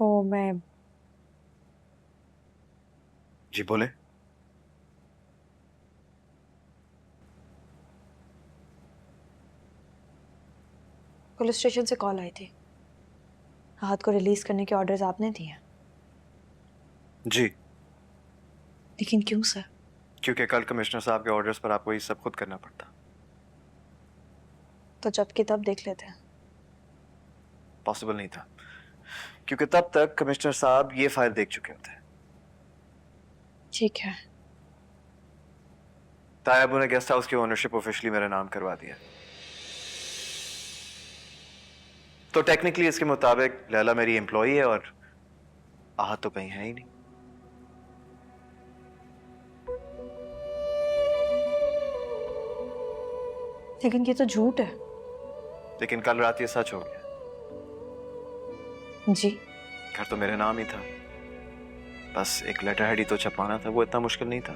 वो मैं जी बोले। पुलिस स्टेशन से कॉल आई थी। हाथ को रिलीज करने के ऑर्डर्स आपने दिए। जी, लेकिन क्यों सर? क्योंकि कल कमिश्नर साहब के ऑर्डर्स पर आपको ये सब खुद करना पड़ता। तो जब की तब देख लेते हैं। पॉसिबल नहीं था, क्योंकि तब तक कमिश्नर साहब ये फाइल देख चुके होते। ठीक है। तायाबू ने गेस्ट हाउस की ओनरशिप ऑफिशियली मेरे नाम करवा दिया, तो टेक्निकली इसके मुताबिक लैला मेरी एम्प्लॉई है और आहत तो कहीं है ही नहीं। लेकिन ये तो झूठ है। लेकिन कल रात ये सच हो गया। जी। घर तो मेरे नाम ही था, बस एक लेटर हेड ही तो छपवाना था, वो इतना मुश्किल नहीं था।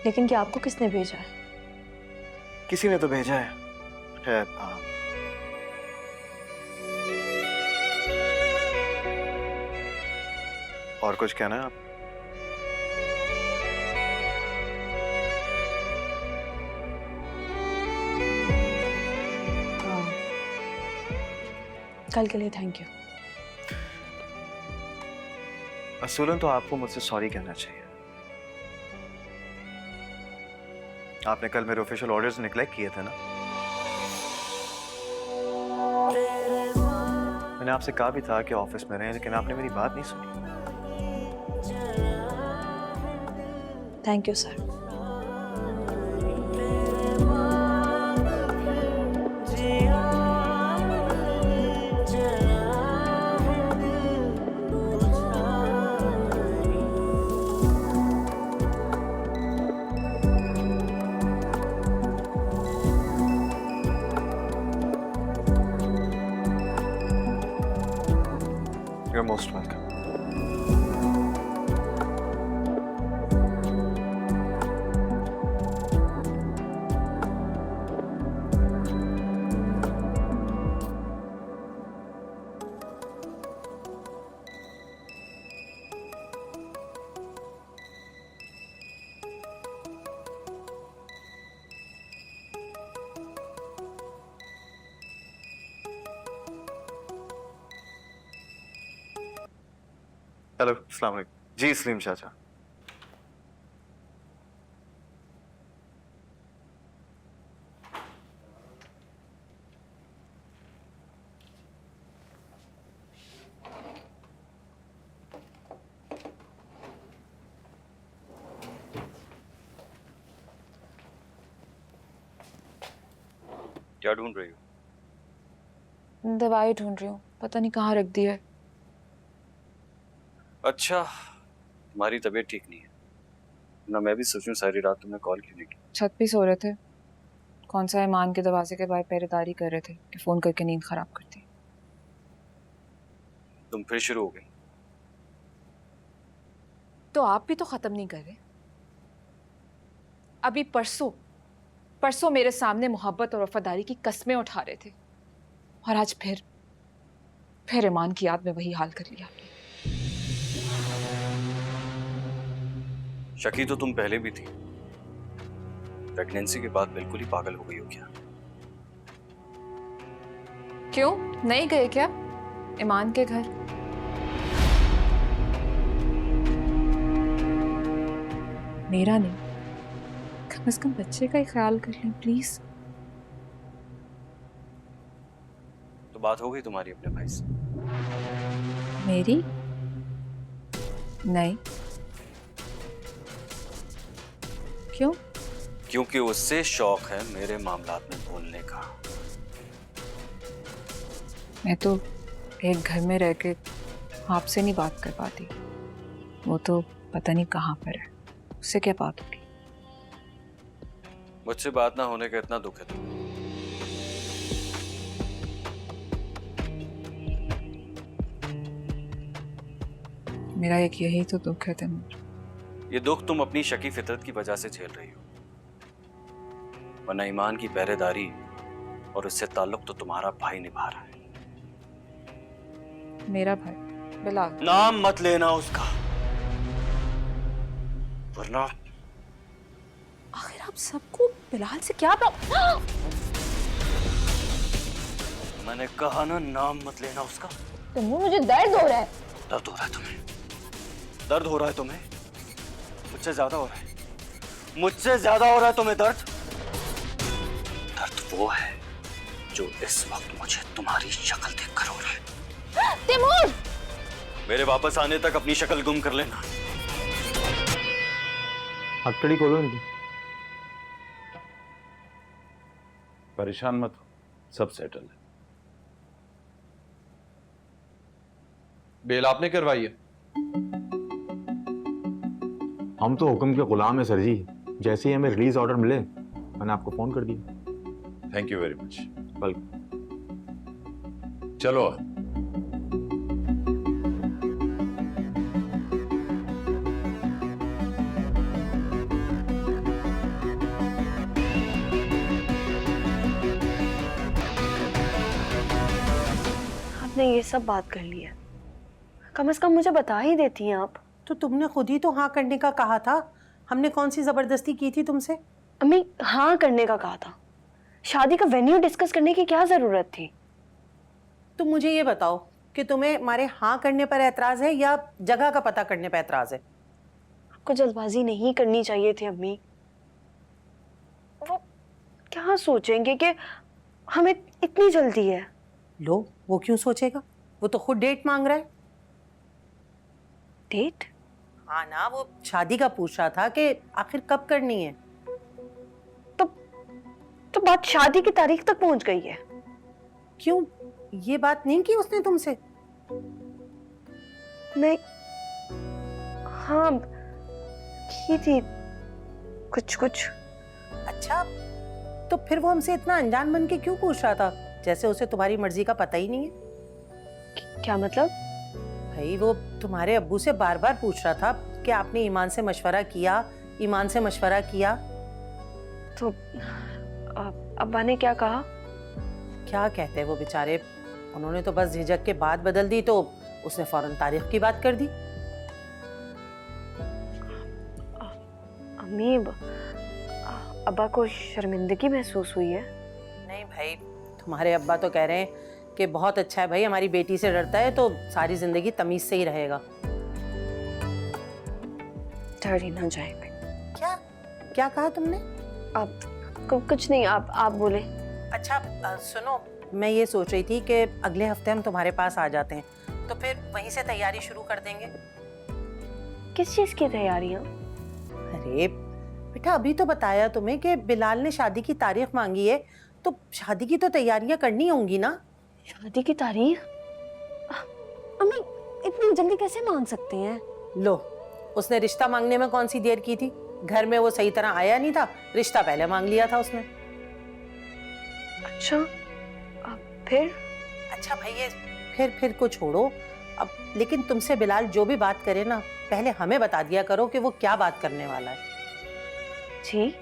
लेकिन क्या आपको किसने भेजा है? किसी ने तो भेजा है। खैर, और कुछ कहना है आप? हाँ। कल के लिए थैंक यू। असूलन तो आपको मुझसे सॉरी कहना चाहिए। आपने कल मेरे ऑफिशियल ऑर्डर्स नेग्लेक्ट किए थे ना। मैंने आपसे कहा भी था कि ऑफिस में रहें, लेकिन आपने मेरी बात नहीं सुनी। Thank you sir. You're most welcome. Hello, अस्सलाम वालेकुम। जी सलीम चाचा। क्या ढूंढ रही हो? दवाई ढूंढ रही हूँ, पता नहीं कहाँ रख दी है। अच्छा, तुम्हारी तबीयत ठीक नहीं है ना? मैं भी सोचूं सारी रात तुमने कॉल क्यों नहीं की। छत पे सो रहे थे। कौन सा ईमान के दरवाजे के बाहर पहरेदारी कर रहे थे कि फोन करके नींद खराब कर दी। तुम फिर शुरू हो गई। तो आप भी तो खत्म नहीं कर रहे। अभी परसों परसों मेरे सामने मोहब्बत और वफादारी की कस्में उठा रहे थे, और आज फिर ईमान की याद में वही हाल कर लिया आपने। शकी तो तुम पहले भी थी। प्रेगनेंसी के बाद बिल्कुल ही पागल हो गई हो क्या? क्यों नहीं गए क्या ईमान के घर? मेरा नहीं, कम से कम बच्चे का ही ख्याल कर लें प्लीज। तो बात हो गई तुम्हारी अपने भाई से? मेरी नहीं। क्यों? क्योंकि उससे शौक है मेरे मामलात में बोलने का। मैं तो एक घर में रह के आपसे नहीं बात कर पाती। वो तो पता नहीं कहाँ पर है, उससे क्या बात होगी। मुझसे बात ना होने का इतना दुख है तुम्हें? मेरा एक यही तो दुख है तैमूर। ये दुख तुम अपनी शकी फितरत की वजह से झेल रही हो, वरना ईमान की पहरेदारी और उससे ताल्लुक तो तुम्हारा भाई निभा रहा है। मेरा भाई? बिलाल। नाम मत लेना उसका, वरना आखिर आप सबको बिलाल से क्या प्रॉब्लम? मैंने कहा ना, नाम मत लेना उसका। तैमूर मुझे दर्द हो रहा है। दर्द हो रहा है तुम्हें? दर्द हो रहा है तुम्हें? मुझसे ज्यादा हो रहा है, मुझसे ज्यादा हो रहा है तुम्हें दर्द। दर्द वो है जो इस वक्त मुझे तुम्हारी शक्ल देखकर हो रहा है। तैमूर! मेरे वापस आने तक अपनी शक्ल गुम कर लेना। हथकड़ी खोलो इनकी। परेशान मत हो, सब सेटल है। बेल आपने करवाई है? हम तो हुक्म के गुलाम है सर जी, जैसे ही हमें रिलीज ऑर्डर मिले मैंने आपको फोन कर दिया। Thank you very much. Welcome. चलो आपने ये सब बात कर ली है, कम से कम मुझे बता ही देती हैं आप। तो तुमने खुद ही तो हाँ करने का कहा था, हमने कौन सी जबरदस्ती की थी तुमसे? अम्मी हाँ करने का कहा था, शादी का वेन्यू डिस्कस करने की क्या जरूरत थी? तुम मुझे ये बताओ कि तुम्हें हमारे हाँ करने पर एतराज है या जगह का पता करने पर एतराज है? आपको जल्दबाजी नहीं करनी चाहिए थी अम्मी। वो क्या सोचेंगे कि हमें इतनी जल्दी है। लो, वो क्यों सोचेगा, वो तो खुद डेट मांग रहा है। डेट? हाँ ना, वो शादी का पूछ रहा था कि आखिर कब करनी है। तो बात शादी की तारीख तक पहुंच गई है। क्यों, ये बात नहीं की उसने तुमसे? नहीं, हाँ की थी कुछ कुछ। अच्छा, तो फिर वो हमसे इतना अनजान बन के क्यों पूछ रहा था, जैसे उसे तुम्हारी मर्जी का पता ही नहीं है? क्या मतलब? भाई वो तुम्हारे अब्बू से बार बार पूछ रहा था कि आपने ईमान से मशवरा किया, ईमान से मशवरा किया। तो अब्बा ने क्या कहा? क्या कहते हैं वो बेचारे, उन्होंने तो बस झिझक के बात बदल दी तो उसने फौरन तारीख की बात कर दी। अम्मी अब्बा को शर्मिंदगी महसूस हुई है? नहीं भाई, तुम्हारे अब्बा तो कह रहे हैं कि बहुत अच्छा है भाई, हमारी बेटी से डरता है तो सारी जिंदगी तमीज से ही रहेगा। डर ही ना जाए। क्या क्या कहा तुमने? आप कुछ नहीं, आप बोले। अच्छा सुनो, मैं ये सोच रही थी कि अगले हफ्ते हम तुम्हारे पास आ जाते हैं, तो फिर वहीं से तैयारी शुरू कर देंगे। किस चीज की तैयारियां? अरे बेटा, अभी तो बताया तुम्हें कि बिलाल ने शादी की तारीख मांगी है, तो शादी की तो तैयारियां करनी होंगी ना। शादी की तारीख? अम्मी इतनी जल्दी कैसे मान सकते हैं? लो, उसने रिश्ता मांगने में कौन सी देर की थी, घर में वो सही तरह आया नहीं था, रिश्ता पहले मांग लिया था उसने। अच्छा, फिर? अच्छा भाई, ये फिर को छोड़ो अब, लेकिन तुमसे बिलाल जो भी बात करे ना, पहले हमें बता दिया करो कि वो क्या बात करने वाला है। जी?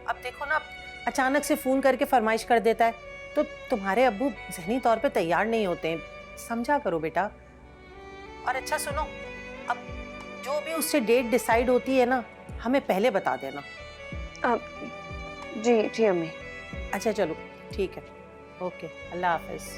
अब देखो ना, अचानक से फोन करके फरमाइश कर देता है तो तुम्हारे अब्बू ज़हनी तौर पे तैयार नहीं होते हैं, समझा करो बेटा। और अच्छा सुनो, अब जो भी उससे डेट डिसाइड होती है ना, हमें पहले बता देना। जी जी अम्मी। अच्छा चलो ठीक है, ओके, अल्लाह हाफिज।